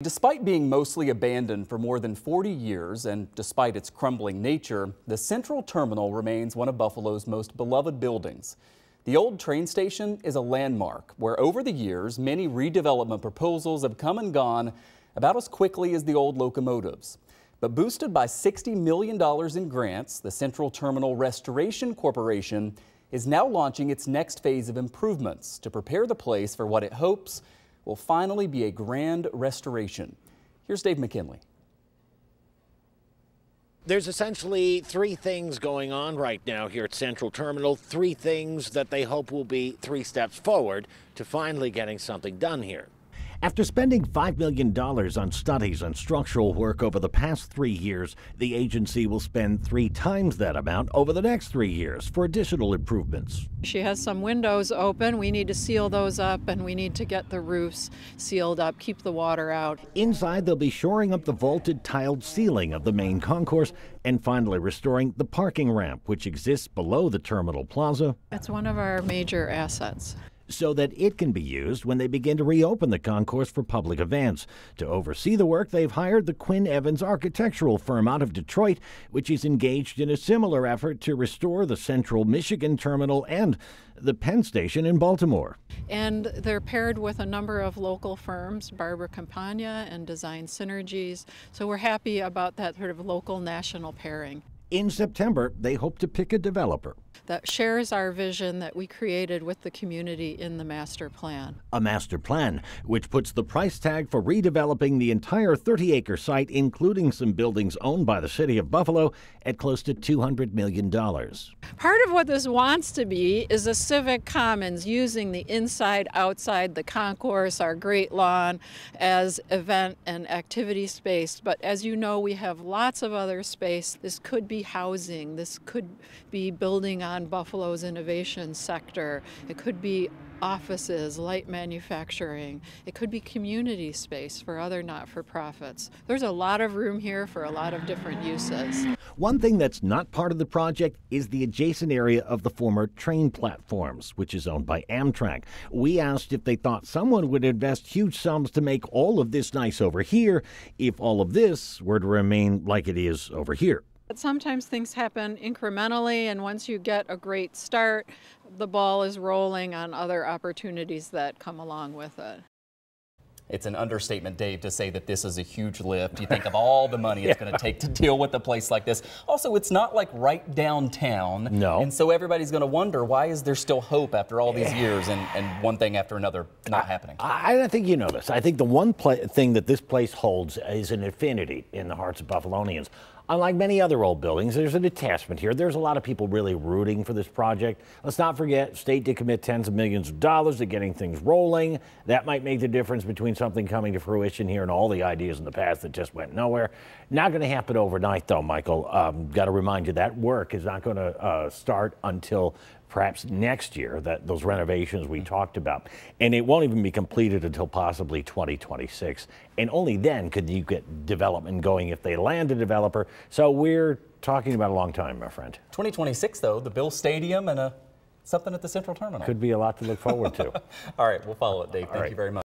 Despite being mostly abandoned for more than 40 years and despite its crumbling nature, the Central Terminal remains one of Buffalo's most beloved buildings. The old train station is a landmark where over the years many redevelopment proposals have come and gone about as quickly as the old locomotives. But boosted by $60 million in grants, the Central Terminal Restoration Corporation is now launching its next phase of improvements to prepare the place for what it hopes will finally be a grand restoration. Here's Dave McKinley. There's essentially three things going on right now here at Central Terminal, three things that they hope will be 3 steps forward to finally getting something done here. After spending $5 million on studies and structural work over the past 3 years, the agency will spend 3 times that amount over the next 3 years for additional improvements. She has some windows open. We need to seal those up, and we need to get the roofs sealed up, keep the water out. Inside, they'll be shoring up the vaulted tiled ceiling of the main concourse and finally restoring the parking ramp, which exists below the terminal plaza. It's one of our major assets, so that it can be used when they begin to reopen the concourse for public events. To oversee the work, they've hired the Quinn Evans architectural firm out of Detroit, which is engaged in a similar effort to restore the Central Michigan Terminal and the Penn Station in Baltimore. And they're paired with a number of local firms, Barbara Campagna and Design Synergies, so we're happy about that sort of local national pairing. In September, they hope to pick a developer that shares our vision that we created with the community in the master plan. A master plan which puts the price tag for redeveloping the entire 30-acre site, including some buildings owned by the city of Buffalo, at close to $200 million. Part of what this wants to be is a civic commons, using the inside, outside, the concourse, our great lawn as event and activity space. But as you know, we have lots of other space. This could be housing. This could be building on Buffalo's innovation sector. It could be offices, light manufacturing. It could be community space for other not-for-profits. There's a lot of room here for a lot of different uses. One thing that's not part of the project is the adjacent area of the former train platforms, which is owned by Amtrak. We asked if they thought someone would invest huge sums to make all of this nice over here if all of this were to remain like it is over here. But sometimes things happen incrementally, and once you get a great start, the ball is rolling on other opportunities that come along with it. It's an understatement, Dave, to say that this is a huge lift. You think of all the money it's going to take to deal with a place like this. Also, it's not like right downtown. No. And so everybody's going to wonder, why is there still hope after all these years and one thing after another not happening? I think you know this. I think the one thing that this place holds is an affinity in the hearts of Buffalonians. Unlike many other old buildings, there's an attachment here. There's a lot of people really rooting for this project. Let's not forget, state did commit tens of millions of dollars to getting things rolling. That might make the difference between something coming to fruition here and all the ideas in the past that just went nowhere. Not going to happen overnight, though, Michael. Got to remind you that work is not going to start until perhaps next year, those renovations we talked about. And it won't even be completed until possibly 2026. And only then could you get development going if they land a developer. So we're talking about a long time, my friend. 2026, though, the Bill Stadium and something at the Central Terminal. Could be a lot to look forward to. All right, we'll follow it, Dave. Thank you very much.